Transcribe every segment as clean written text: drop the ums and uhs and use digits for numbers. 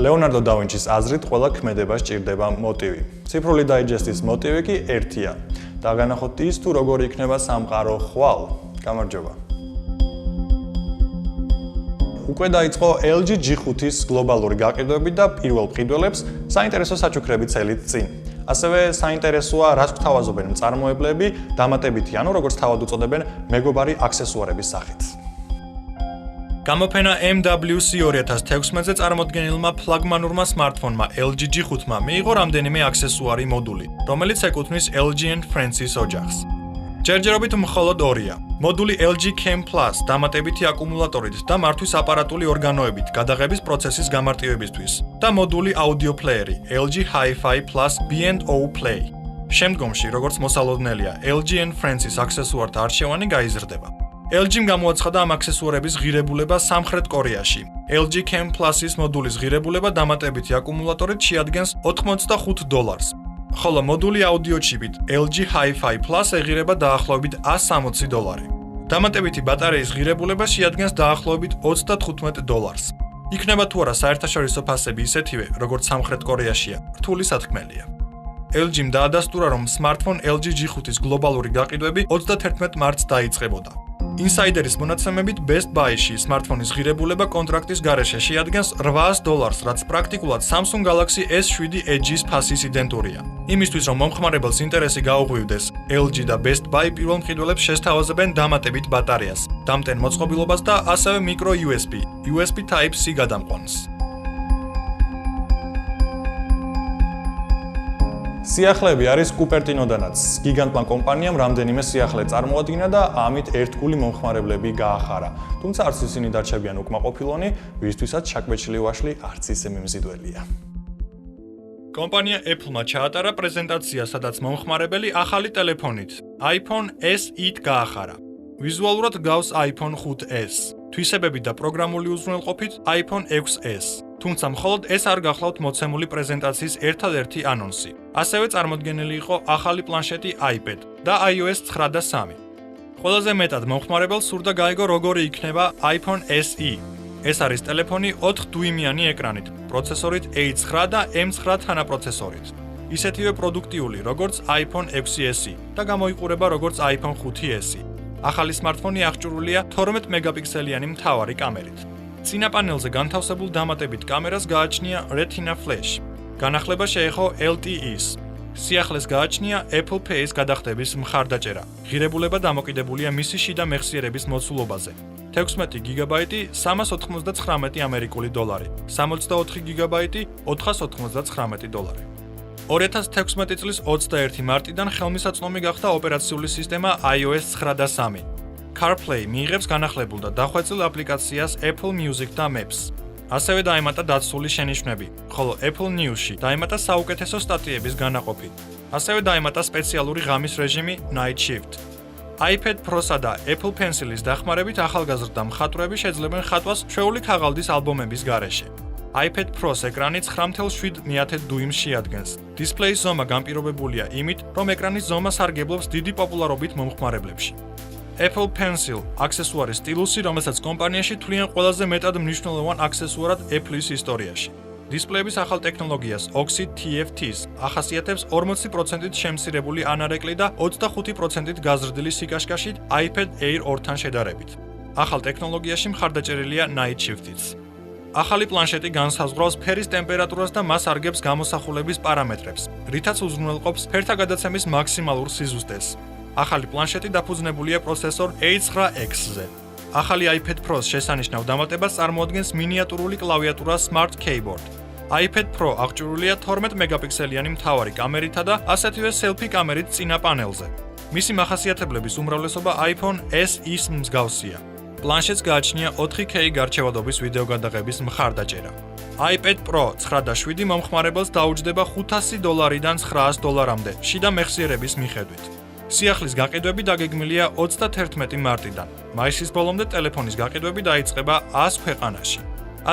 ლეონარდო და ვინჩის აზრით ყველა ქმედება სჭირდება მოტივი. ციფრული დაიჯესტის მოტივი კი ერთია. დაგანახოთ ის თუ როგორი იქნება სამყარო ხვალ. გამარჯობა. უკვე დაიწყო LG G5-ის გლობალური გაყიდვები და პირველ მყიდველებს საინტერესო საჩუქრები წელით წინ. ასევე საინტერესოა რას გვთავაზობენ მწარმოებლები დამატებითი, ანუ როგორც თავად უწოდებენ, მეგობარი აქსესუარების სახით. გამოფენა MWC 2016-ზე წარმოდგენილმა ფლაგმანურმა smartphone-მა LG G5-მა მიიღო რამდენიმე აქსესუარი მოდული, რომელიც ეკუთვნის LG & Friends-ის ოჯახს. ჯერჯერობით მხოლოდ ორია. მოდული LG Chem Plus დამატებითი აკუმულატორით და მართვის აპარატული ორგანოებით გადაღების პროცესის გამარტივებისთვის და მოდული აუდიო პლეერი LG Hi-Fi Plus B&O Play. შემდგომში, როგორც მოსალოდნელია, LG & Friends-ის აქსესუართა არჩევანი გაიზრდება. LG-მ გამოაცხადა ამ აქსესუარების ღირებულება სამხრეთ კორეაში. LG Chem Plus-ის მოდულის ღირებულება დამატებითი აკუმულატორით შეადგენს $85. ხოლო მოდული აუდიო ჩიპით LG Hi-Fi Plus ეღირება დაახლოებით $160. დამატებითი ბატარეის ღირებულება შეადგენს დაახლოებით $35. იქნება თუ არა საერთაშორისო ფასები ისეთივე, როგორც სამხრეთ კორეაშია, რთული სათქმელია. LG-მ დაადასტურა, რომ smartphone LG G5-ის გლობალური გაყიდვები 31 მარტს დაიწყებოდა. Insider-ის მონაცემებით Best Buy-ში smartphone-ის ღირებულება კონტრაქტის გარეშე შეადგენს $800, რაც პრაქტიკულად Samsung Galaxy S7 Edge-ის ფასის იდენტურია. იმისთვის, რომ მომხმარებელს ინტერესი გაუღვივდეს, LG და Best Buy პირველ მყიდველებს შესთავაზებენ დამატებით ბატარეას, დამტენ მოწყობილობას და ასევე micro USB Type-C გადამყვანს. სიახლეები არის კუპერტინოდანაც. გიგანტმა კომპანიამ რამდენიმე სიახლე წარმოადგინა და ამით ერთგული მომხმარებლები გაახარა. თუმცა არც ისინი დარჩებიან უკმაყოფილონი, ვისთვისაც ჩაკვეჩილი ვაშლი არც ისე მიმზიდველია. კომპანია Apple-მა ჩაატარა პრეზენტაცია, სადაც მომხმარებელი ახალი ტელეფონით iPhone SE-თ გაახარა. ვიზუალურად გავს iPhone 5S. თვისებები და პროგრამული უზრუნველყოფით iPhone 6S. თუმცა მხოლოდ ეს არ გახლავთ მოცემული პრეზენტაციის ერთადერთი ანონსი. ასევე წარმოდგენილი იყო ახალი პლანშეტი iPad და iOS 9 და 3. ყველაზე მეტად მომხმარებელს სურდა გაიგო როგორი იქნება iPhone SE. ეს არის ტელეფონი 4 დუიმიანი ეკრანით, პროცესორით A9 და M9 თანაპროცესორით. ისეთივე პროდუქტიული, როგორც iPhone 6S და გამოიყურება როგორც iPhone 5S. ახალი smartphone-ი აღჭურვილია 12 მეგაპიქსელიანი მთავარი კამერით. წინა პანელზე განთავსებულ დამატებით კამერას გააჩნია Retina Flash. განახლება შეეხო LTE-ს. სიახლეს გააჩნია Apple Pay-ის გადახდების მხარდაჭერა. ღირებულება დამოკიდებულია მისი შიდა მეხსიერების მოცულობაზე. 16 გიგაბაიტი $399 ამერიკული დოლარი, 64 გიგაბაიტი $499. 2016 წლის 21 მარტიდან ხელმისაწვდომი გახდა ოპერაციული სისტემა iOS 9 და 3. CarPlay მიიღებს განახლებულ და დახვეწილ აპლიკაციას Apple Music და Maps. ასევე დაემატა დაცული შენიშვნები, ხოლო Apple News-ში დაემატა საუკეთესო სტატიების განაყოფი. ასევე დაემატა სპეციალური ღამის რეჟიმი Night Shift. iPad Pro-სა და Apple Pencil-ის დახმარებით ახალგაზრდა მხატვრები შეძლებენ ხატვას ჩვეული ქაღალდის ალბომების გარეშე. iPad Pro-ს ეკრანი 9.7 დუიმს შეადგენს. დისპლეის ზომა განპირობებულია იმით, რომ ეკრანის ზომა სარგებლობს დიდი პოპულარობით მომხმარებლებში. Apple Pencil აქსესუარის სტილუსი, რომელსაც კომპანიაში თვლიან ყველაზე მეტად მნიშვნელოვან აქსესუარად Apple-ის ისტორიაში. დისპლეების ახალ ტექნოლოგიას Oxid TFT-ს ახასიათებს 40%-ით შემცირებული ანარეკლი და 25%-ით გაზრდილი სიკაშკაშით iPad Air 2-თან შედარებით. ახალ ტექნოლოგიაში მხარდაჭერილია Night Shift-იც. ახალი პლანშეტი განსაზღვრავს ფერის ტემპერატურას და მას არგებს გამოსახულების პარამეტრებს, რითაც უზრუნველყოფს ფერთა გადაცემის მაქსიმალურ სიზუსტეს. ახალი პლანშეტი დაფუძნებულია პროცესორ A9X-ზე. ახალი iPad Pro-ს შესანიშნავ დამატებას წარმოადგენს მინიატურული კლავიატურა Smart Keyboard. iPad Pro აღჭურვილია 12 მეგაპიქსელიანი მთავარი კამერითა და ასეთივე selfie კამერით წინა პანელზე. მისი მახასიათებლების უმრავლესობა iPhone SE-ს მსგავსია. პლანშეტს გააჩნია 4K გარჩევადობის ვიდეო გადაღების მხარდაჭერა. iPad Pro 9 და 7 მომხმარებელს დაუჯდება $500-დან $900-მდე შიდა მეხსიერების მიხედვით. სიახლის გაყიდვები დაგეგმილია 31 მარტიდან. მაისის ბოლომდე ტელეფონის გაყიდვები დაიწყება 100 ქვეყანაში.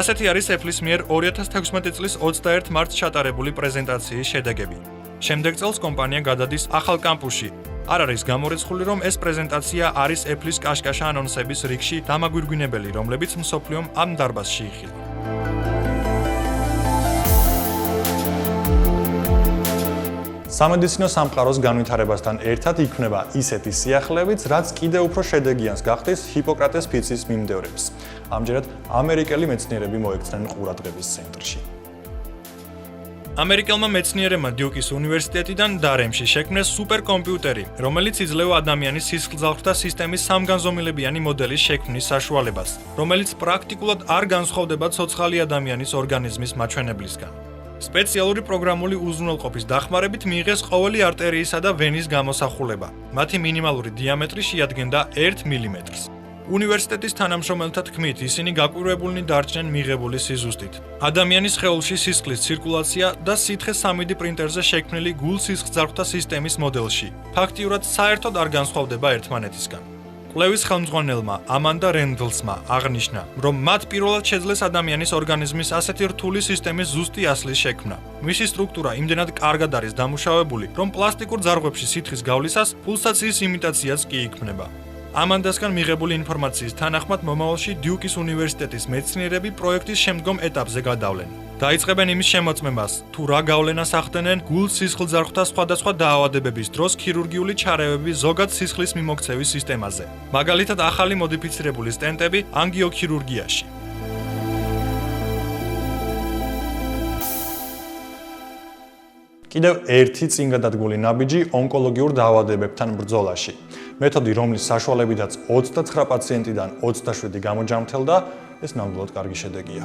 ასეთი არის Apple-ის მიერ 2016 წლის 21 მარტს ჩატარებული პრეზენტაციის შედეგები. შემდეგ წელს კომპანია გადადის ახალ კამპუსში. არ არის გამორიცხული, რომ ეს პრეზენტაცია არის Apple-ის კაშკაშა ანონსების რიგში დამაგვირგვინებელი, რომლებიც მსოფლიომ ამ დარბაზში იხილა. სამედიცინო სამყაროს განვითარებასთან ერთად იქმნება ისეთი სიახლეებიც, რაც კიდევ უფრო შედეგიანს გახდის ჰიპოკრატეს ფიცის მიმდევრებს. ამჯერად ამერიკელი მეცნიერები მოექცნენ ყურადღების ცენტრში. ამერიკელმა მეცნიერებმა დიუკის უნივერსიტეტიდან დარემში შექმნეს სუპერკომპიუტერი, რომელიც იძლევა ადამიანის სისხლძარღვთა სისტემის სამგანზომილებიანი მოდელის შექმნის საშუალებას, რომელიც პრაქტიკულად არ განსხვავდება ცოცხალი ადამიანის ორგანიზმის მაჩვენებლისგან. სპეციალური პროგრამული უზრუნველყოფის დახმარებით მიიღეს ყოველი არტერიისა და ვენის გამოსახულება. მათი მინიმალური დიამეტრი შეადგენდა 1 მმ-ს. უნივერსიტეტის თანამშრომელთა თქმით, ისინი გაკვირვებულნი დარჩნენ მიღებული სიზუსტით. ადამიანის სხეულში სისხლის ცირკულაცია და სითხე 3D პრინტერზე შექმნილი გულ-სისხლძარღვთა სისტემის მოდელში ფაქტიურად საერთოდ არ განსხვავდება ერთმანეთისგან. კვლევის ხელმძღვანელმა ამანდა რენდლსმა აღნიშნა, რომ მათ პირველად შეძლეს ადამიანის ორგანიზმის ასეთი რთული სისტემის ზუსტი ასლის შექმნა. მისი სტრუქტურა იმდენად კარგად არის დამუშავებული, რომ პლასტიკურ ძარღვებში სითხის გავლისას პულსაციის იმიტაციაც კი იქმნება. ამანდასგან მიღებული ინფორმაციის თანახმად მომავალში დიუკის უნივერსიტეტის მეცნიერები პროექტის შემდგომ ეტაპზე გადავლენ. დაიწყებენ იმის შემოწმებას, თუ რა გავლენას ახდენენ გულ-სისხლძარღვთა სხვადასხვა დაავადებების დროს ქირურგიული ჩარევები ზოგად სისხლის მიმოქცევის სისტემაზე. მაგალითად, ახალი მოდიფიცირებული სტენტები ანგიოქირურგიაში. კიდევ ერთი წინგადადგმული ნაბიჯი ონკოლოგიურ დაავადებებთან ბრძოლაში. მეთოდი, რომლის საშუალებითაც 29 პაციენტიდან 27 გამოჯამრთელდა, ეს ნამდვილად კარგი შედეგია.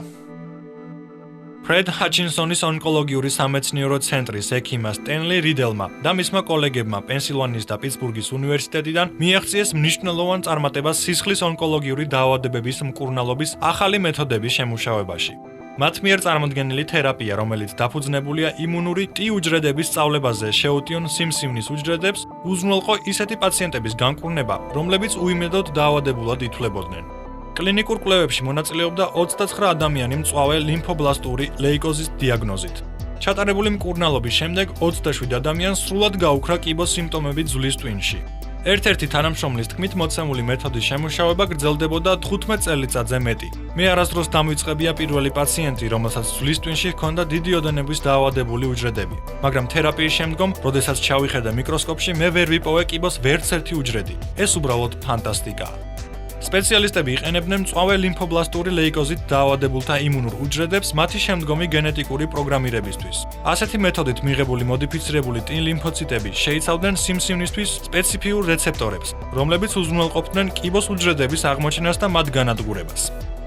ფრედ ჰაჩინსონის ონკოლოგიური სამეცნიერო ცენტრის ექიმმა სტენლი რიდელმა და მისმა კოლეგებმა პენსილვანიის და პიტსბურგის უნივერსიტეტიდან მიაღწიეს მნიშვნელოვან წარმატებას სისხლის ონკოლოგიური დაავადებების მკურნალობის ახალი მეთოდების შემუშავებაში. მათ მიერ წარმოდგენილი თერაპია, რომელიც დაფუძნებულია იმუნური T უჯრედების სწავლებაზე, შეუტიონ სიმსივნის უჯრედებს, უზრუნველყო ისეთი პაციენტების განკურნება, რომლებიც უიმედოდ დაავადებულად ითვლებოდნენ. კლინიკურ კვლევებში მონაწილეობდა 29 ადამიანი მწვავე ლიმფობლასტური ლეიკოზის დიაგნოზით. ჩატარებული მკურნალობის შემდეგ 27 ადამიანს სრულად გაუქრა კიბოს სიმპტომები ძვლის ტვინში. ერთ-ერთი თანამშრომლის თქმით, მოცემული მეთოდის შემუშავება გრძელდებოდა 15 წელიწადზე მეტი. მე არასდროს დამვიწყებია პირველი პაციენტი, რომელსაც ძვლის ტვინში ჰქონდა დიდი ოდენობის დაავადებული უჯრედები. მაგრამ თერაპიის შემდგომ, როდესაც ჩავიხედა მიკროსკოპში, მე ვერ ვიპოვე კიბოს ვერც ერთი უჯრედი. ეს უბრალოდ ფანტასტიკაა. სპეციალისტები იყენებდნენ მწვავე ლიმფობლასტური ლეიკოზით დაავადებულთა იმუნურ უჯრედებს მათი შემდგომი გენეტიკური პროგრამირებისთვის. ასეთი მეთოდით მიღებული მოდიფიცირებული T ლიმფოციტები შეიცავდნენ სიმსივნისთვის სპეციფიურ რეცეპტორებს, რომლებიც უზრუნველყოფდნენ კიბოს უჯრედების აღმოჩენას და მათ განადგურებას.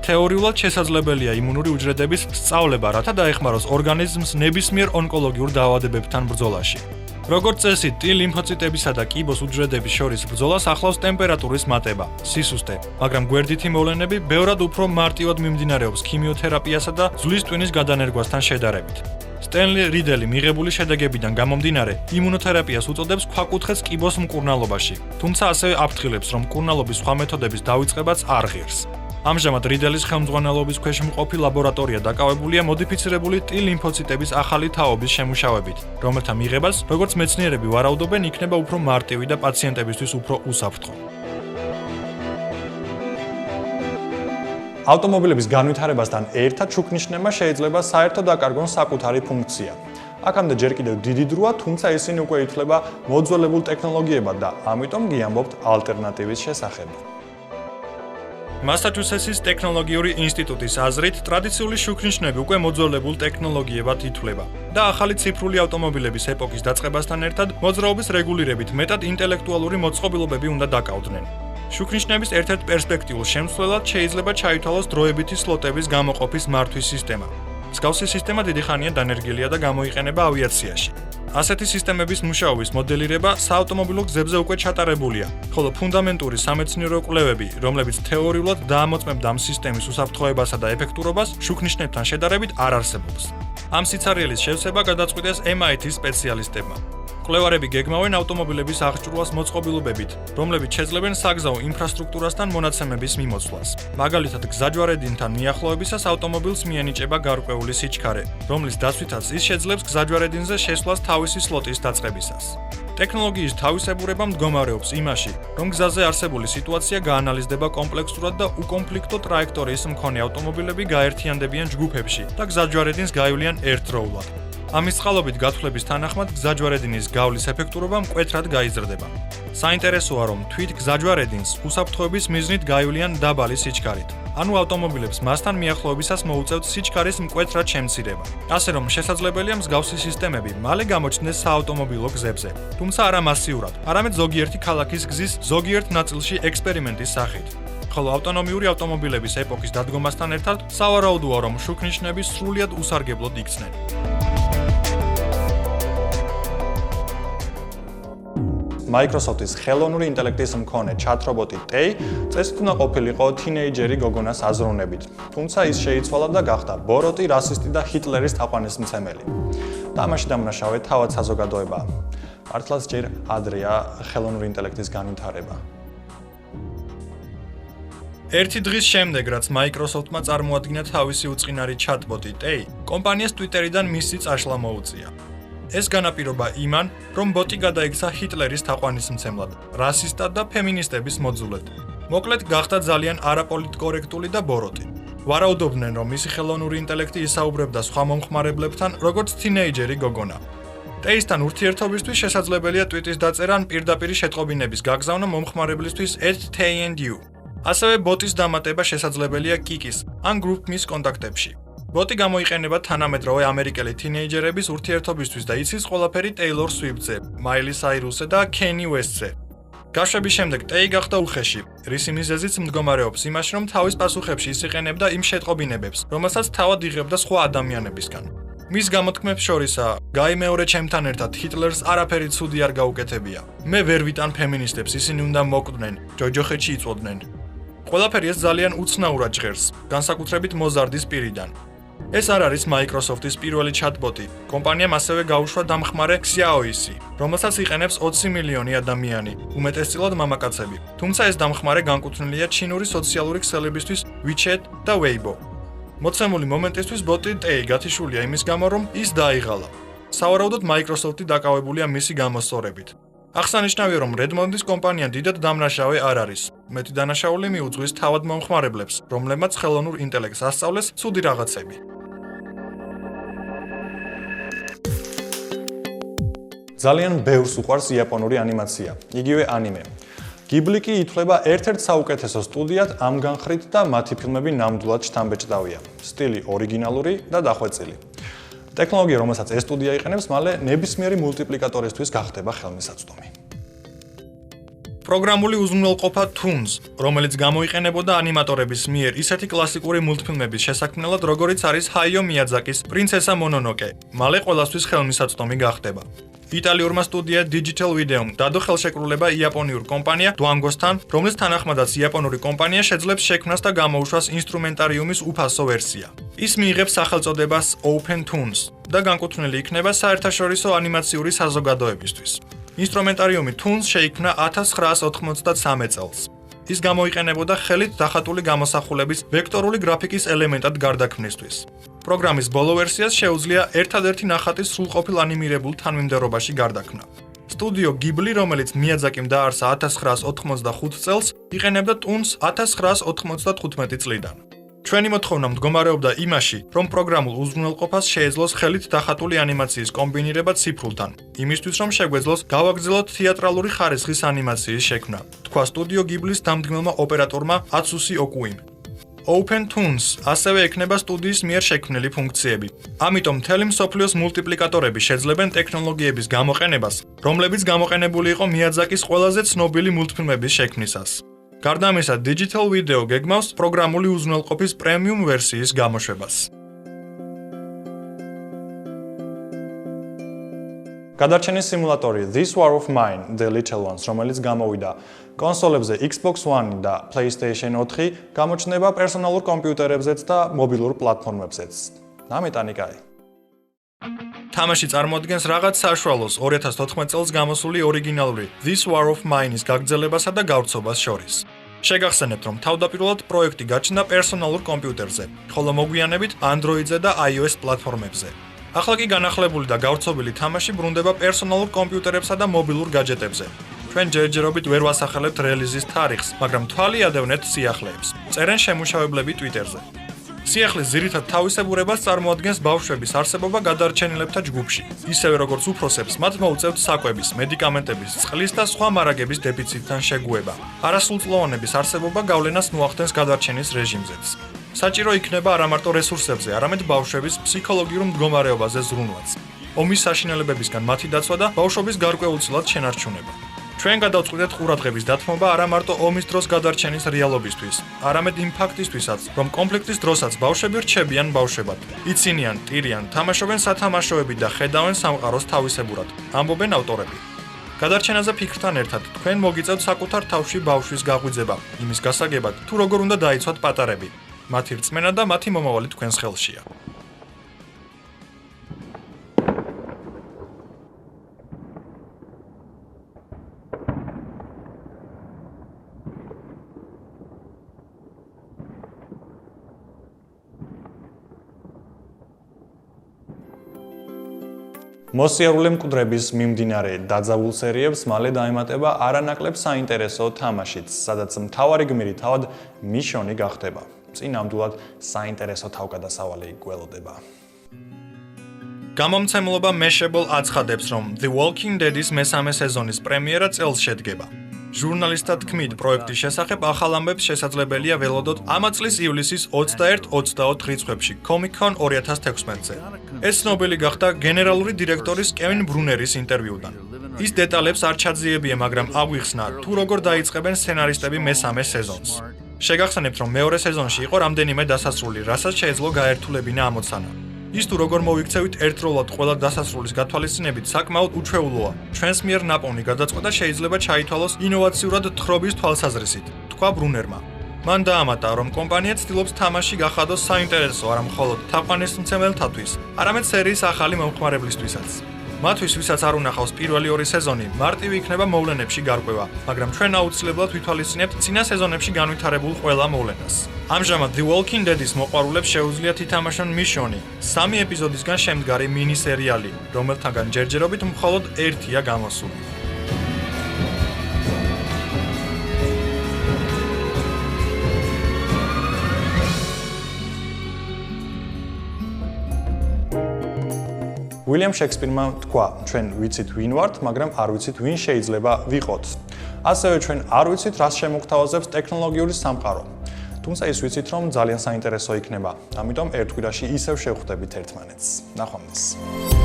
თეორიულად შესაძლებელია იმუნური უჯრედების სწავლება, რათა დაეხმაროს ორგანიზმს ნებისმიერ ონკოლოგიურ დაავადებებთან ბრძოლაში. როგორც წესი, T ლიმფოციტებისა და კიბოს უჯრედების შორის ბრძოლას ახლავს ტემპერატურის მატება, სისუსტე, მაგრამ გვერდითი მოვლენები ბევრად უფრო მარტივად მიმდინარეობს ქიმიოთერაპიასა და ძვლის ტვინის გადანერგვასთან შედარებით. სტენლი რიდელი მიღებული შედეგებიდან გამომდინარე, იმუნოთერაპიას უწოდებს ქვაკუთხედს კიბოს მკურნალობაში, თუმცა ასევე აფრთხილებს, რომ მკურნალობის სხვა მეთოდების დავიწყებაც არ ღირს. ამჟამად რიდელის ხელმძღვანელობის ქვეშ მყოფი ლაბორატორია დაკავებულია მოდიფიცირებული T ლიმფოციტების ახალი თაობის შემუშავებით, რომელთა მიღებას, როგორც მეცნიერები ვარაუდობენ, იქნება უფრო მარტივი და პაციენტებისთვის უფრო უსაფრთხო. ავტომობილების განვითარებასთან ერთად შუქნიშნებმა შეიძლება საერთოდ აკარგონ საკუთარი ფუნქცია. აქამდე ჯერ კიდევ დიდი დროა, თუმცა ისინი უკვე ითვლება მოძველებულ ტექნოლოგიებად და ამიტომ გიამბობთ ალტერნატივის შესახებ. მასაჩუსეტსის ტექნოლოგიური ინსტიტუტის აზრით, ტრადიციული შუქნიშნები უკვე მოძველებულ ტექნოლოგიებად ითვლება და ახალი ციფრული ავტომობილების ეპოქის დაწყებასთან ერთად მოძრაობის რეგულირებით მეტად ინტელექტუალური მოწყობილობები უნდა დაკავდნენ. შუქნიშნების ერთ-ერთ პერსპექტიულ შემცვლელად შეიძლება ჩაითვალოს დროებითი სლოტების გამოყოფის მართვის სისტემა. მსგავსი სისტემა დიდი ხანია დანერგილია და გამოიყენება ავიაციაში. ასეთი სისტემების მუშაობის მოდელირება საავტომობილო გზებზე უკვე ჩატარებულია, ხოლო ფუნდამენტური სამეცნიერო კვლევები, რომლებიც თეორიულად დაამოწმებდა ამ სისტემის უსაფრთხოებასა და ეფექტურობას, შუქნიშნებთან შედარებით არ არსებობს. ამ სიცარიელის შევსება გადაწყვიტეს MIT-ის სპეციალისტებმა. კვლევარები გეგმავენ ავტომობილების აღჭურვას მოწყობილობებით, რომლებიც შეძლებენ საგზაო ინფრასტრუქტურასთან მონაცემების მიმოცვლას. მაგალითად, გზაჯვარედინთან მიახლოებისას ავტომობილს მიენიჭება გარკვეული სიჩქარე, რომლის დაცვითაც ის შეძლებს გზაჯვარედინზე შესვლას თავისი სლოტის დაწყებისას. ტექნოლოგიის თავისებურება მდგომარეობს იმაში, რომ გზაზე არსებული სიტუაცია გაანალიზდება კომპლექსურად და უკონფლიქტო ტრაექტორიის მქონე ავტომობილები გაერთიანდებიან ჯგუფებში და გზაჯვარედინს გაივლიან ერთდროულად. ამის წყალობით გათვლების თანახმად გზაჯვარედინის გავლის ეფექტურობა მკვეთრად გაიზრდება. საინტერესოა, რომ თვით გზაჯვარედინს უსაფრთხოების მიზნით გაივლიან დაბალი სიჩქარით. ანუ ავტომობილებს მასთან მიახლოებისას მოუწევთ სიჩქარის მკვეთრად შემცირება. ასე რომ შესაძლებელია მსგავსი სისტემები მალე გამოჩნდეს საავტომობილო გზებზე. თუმცა არა მასიურად, არამედ ზოგიერთი ქალაქის გზის ზოგიერთ ნაწილში ექსპერიმენტის სახით. ხოლო ავტონომიური ავტომობილების ეპოქის დადგომასთან ერთად სავარაუდოა, რომ შუქნიშნები სრულიად უსარგებლოდ იქცნენ. Microsoft-ის ხელოვნური ინტელექტის მქონე ჩატ-რობოტი Tay წესით უნდა ყოფილიყო თინეიჯერი გოგონას აზროვნებით. თუმცა ის შეიცვალა და გახდა ბოროტი, რასისტი და ჰიტლერის თაყვანისმცემელი. და ამაში დამნაშავე თავად საზოგადოებაა. მართლაც ჯერ ადრეა ხელოვნური ინტელექტის განვითარება. ერთი დღის შემდეგ, რაც Microsoft-მა წარმოადგინა თავისი უწყინარი ჩატ-ბოტი Tay, კომპანიას Twitter-დან მისი წაშლა მოუწია. ეს განაპირობა იმან, რომ ბოტი გადაიქცა ჰიტლერის თაყვანისმცემლად, რასისტად და ფემინისტების მოძულედ. მოკლედ გახდა ძალიან არაპოლიტკორექტული და ბოროტი. ვარაუდობდნენ, რომ მისი ხელოვნური ინტელექტი ისაუბრებდა სხვა მომხმარებლებთან, როგორც თინეიჯერი გოგონა. Tay-სთან ურთიერთობისთვის შესაძლებელია ტვიტის დაწერა ან პირდაპირი შეტყობინების გაგზავნა მომხმარებლისთვის @Tay&You. ასევე ბოტის დამატება შესაძლებელია Kik-ის ან GroupMe-ის კონტაქტებში. ბოტი გამოიყენება თანამედროვე ამერიკელი თინეიჯერების ურთიერთობისთვის და იცის ყველაფერი Taylor Swift-ზე, Miley Cyrus-ზე და Kanye West-ზე. გაშვების შემდეგ Tay გახდა უხეში, რისი მიზეზიც მდგომარეობს იმაში, რომ თავის პასუხებში ის იყენებდა იმ შეტყობინებებს, რომელსაც თავად იღებდა სხვა ადამიანებისგან. მის გამოთქმებს შორისაა: "გაიმეორე ჩემთან ერთად, ჰიტლერს არაფერი ცუდი არ გაუკეთებია. მე ვერ ვიტან ფემინისტებს, ისინი უნდა მოკვდნენ, ჯოჯოხეთში იწვოდნენ." ყველაფერი ეს ძალიან უცნაურად ჟღერს, განსაკუთრებით მოზარდის პირიდან. ეს არ არის Microsoft-ის პირველი ჩატ-ბოტი. კომპანიამ ასევე გაუშვა დამხმარე Xiaoisi, რომელსაც იყენებს 20 მილიონი ადამიანი, უმეტესწილად მამაკაცები. თუმცა ეს დამხმარე განკუთვნილია ჩინური სოციალური ქსელებისთვის WeChat და Weibo. მოცემული მომენტისთვის ბოტი Tay გათიშულია იმის გამო, რომ ის დაიღალა. სავარაუდოდ Microsoft-ი დაკავებულია მისი გამოსწორებით. აღსანიშნავია, რომ Redmond-ის კომპანია დიდად დამნაშავე არ არის. მეტი დანაშაული მიუძღვის თავად მომხმარებლებს, რომლებმაც ხელოვნურ ინტელექტს ასწავლეს ცუდი რაღაცები. ძალიან ბევრს უყვარს იაპონური ანიმაცია, იგივე ანიმე. Ghibli კი ითვლება ერთ-ერთ საუკეთესო სტუდიად ამ განხრით და მათი ფილმები ნამდვილად შთამბეჭდავია. სტილი ორიგინალური და დახვეწილი. ტექნოლოგია, რომელსაც ეს სტუდია იყენებს, მალე ნებისმიერი მულტიპლიკატორისთვის გახდება ხელმისაწვდომი. პროგრამული უზრუნველყოფა Toons, რომელიც გამოიყენებოდა ანიმატორების მიერ ისეთი კლასიკური მულტფილმების შესაქმნელად, როგორიც არის Hayao Miyazakis პრინცესა მონონოკე, მალე ყველასთვის ხელმისაწვდომი გახდება. იტალიურმა სტუდია Digital Videom დადო ხელშეკრულება იაპონიურ კომპანია Dwangos-თან, რომლის თანახმადაც იაპონური კომპანია შეძლებს შექმნას და გამოუშვას ინსტრუმენტარიუმის უფასო ვერსია. ის მიიღებს სახელწოდებას Open Toons და განკუთვნილი იქნება საერთაშორისო ანიმაციური საზოგადოებისთვის. ინსტრუმენტარიუმი Toons შეიქმნა 1993 წელს. ის გამოიყენებოდა ხელით დახატული გამოსახულების ვექტორული გრაფიკის ელემენტად გარდაქმნისთვის. პროგრამის ბოლო ვერსიას შეუძლია ერთადერთი ნახატის სრულყოფილ ანიმირებულ თანმიმდევრობაში გარდაქმნა. სტუდიო Ghibli, რომელიც Miyazaki-მ დაარსა 1985 წელს, იყენებდა Toons 1995 წლიდან. ჩვენი მოთხოვნა მდგომარეობდა იმაში, რომ პროგრამულ უზრუნველყოფას შეეძლოს ხელით დახატული ანიმაციის კომბინირება ციფრულთან, იმისთვის რომ შეგვეძლოს გავაგრძელოთ თეატრალური ხარისხის ანიმაციის შექმნა, თქვა სტუდიო Ghibli-ის დამდგმელმა ოპერატორმა Atsushi Okuim. Open Toons ასევე ექნება სტუდიის მიერ შექმნილი ფუნქციები. ამიტომ მთელი მსოფლიოს მულტიპლიკატორები შეძლებენ ტექნოლოგიების გამოყენებას, რომლებიც გამოყენებული იყო Miyazaki-ის ყველაზე ცნობილი მულტფილმების შექმნისას. გარდა ამისა, Digital Video გეგმავს პროგრამული უზრუნველყოფის პრემიუმ ვერსიის გამოშვებას. გადარჩენის სიმულატორი This War of Mine, The Little Ones, რომელიც გამოვიდა კონსოლებზე Xbox One და PlayStation 4, გამოჩნდება პერსონალურ კომპიუტერებზეც და მობილურ პლატფორმებზეც. ნამეტანი კაი. თამაში წარმოადგენს რაღაც საშუალოს 2014 წელს გამოსული ორიგინალური This War of Mine-ის გაგრძელებასა და გავრცობას შორის. შეგახსენებთ, რომ თავდაპირველად პროექტი გაჩნდა პერსონალურ კომპიუტერზე, ხოლო მოგვიანებით Android-ზე და iOS პლატფორმებზე. ახლა კი განახლებული და გავრცობილი თამაში ბრუნდება პერსონალურ კომპიუტერებსა და მობილურ გაჯეტებზე. ჩვენ ჯერჯერობით ვერ ვასახელებთ რელიზის თარიღს, მაგრამ თვალი ადევნეთ სიახლეებს. წერენ შემუშავებლები Twitter-ზე. სიახლის ძირითად თავისებურებას წარმოადგენს ბავშვების არსებობა გადარჩენილებთა ჯგუფში. ისევე როგორც უფროსებს, მათ მოუწევთ საკვების, მედიკამენტების, წყლის და სხვა მარაგების დეფიციტთან შეგუება. არასრულწლოვანების არსებობა გავლენას მოახდენს გადარჩენის რეჟიმზეც. საჭირო იქნება არა მარტო რესურსებზე, არამედ ბავშვების ფსიქოლოგიურ მდგომარეობაზე ზრუნვაც. ომის საშინელებებისგან მათი დაცვა და ბავშვობის გარკვეულწილად შენარჩუნება. ჩვენ გადავწყვიტეთ ყურადღების დათმობა არა მარტო ომის დროს გადარჩენის რეალობისთვის, არამედ იმ ფაქტისთვისაც, რომ კონფლიქტის დროსაც ბავშვები რჩებიან ბავშვებად. იცინიან, ტირიან, თამაშობენ სათამაშოები და ხედავენ სამყაროს თავისებურად, ამბობენ ავტორები. გადარჩენაზე ფიქრთან ერთად, თქვენ მოგიწევთ საკუთარ თავში ბავშვის გაღვიძება, იმის გასაგებად, თუ როგორ უნდა დაიცვათ პატარები. მათი რწმენა და მათი მომავალი თქვენს ხელშია. მოსიარულე მკვდრების მიმდინარე დაძაბულ სერიებს მალე დაემატება არანაკლებ საინტერესო თამაშიც, სადაც მთავარი გმირი თავად მიშონი გახდება. წინ ნამდვილად საინტერესო თავგადასავალი გველოდება. გამომცემლობა Mashable აცხადებს, რომ The Walking Dead-ის მესამე სეზონის პრემიერა წელს შედგება. ჟურნალისტთა თქმით, პროექტის შესახებ ახალ ამბებს შესაძლებელია ველოდოთ ამ წლის ივლისის 21-24 რიცხვებში Comic-Con 2016-ზე. ეს ცნობილი გახდა გენერალური დირექტორის კევინ ბრუნერის ინტერვიუდან. ის დეტალებს არ ჩაძიებია, მაგრამ აგვიხსნა, თუ როგორ დაიწყებენ სცენარისტები მესამე სეზონს. შეგახსენებთ, რომ მეორე სეზონში იყო რამდენიმე დასასრული, რასაც შეეძლო გაერთულებინა ამოცანა. ის თუ როგორ მოიქცევით ერთდროულად ყველა დასასრულის გათვალისწინებით საკმაოდ უჩვეულოა. ჩვენს მიერ ნაპოვნი გადაწყვეტა შეიძლება ჩაითვალოს ინოვაციურად თხრობის თვალსაზრისით, თქვა ბრუნერმა. მან დაამატა, რომ კომპანია ცდილობს თამაში გახადოს საინტერესო არა მხოლოდ თაყვანისმცემელთათვის, არამედ სერიის ახალი მომხმარებლისთვისაც. მათთვის, ვისაც არ უნახავს პირველი ორი სეზონი, მარტივი იქნება მოვლენებში გარკვევა, მაგრამ ჩვენ აუცილებლად ვითვალისწინებთ წინა სეზონებში განვითარებულ ყველა მოვლენას. ამჟამად The Walking Dead-ის მოყვარულებს შეუძლიათ ითამაშონ მიშონი, 3 ეპიზოდისგან შემდგარი მინი სერიალი, რომელთაგან ჯერჯერობით მხოლოდ ერთია გამოსული. უილიამ შექსპირმა თქვა, ჩვენ ვიცით ვინ ვართ, მაგრამ არ ვიცით ვინ შეიძლება ვიყოთ. ასევე ჩვენ არ ვიცით რას შემოგთავაზებს ტექნოლოგიური სამყარო. თუმცა ის ვიცით, რომ ძალიან საინტერესო იქნება. ამიტომ ერთ კვირაში ისევ შევხვდებით ერთმანეთს. ნახვამდის.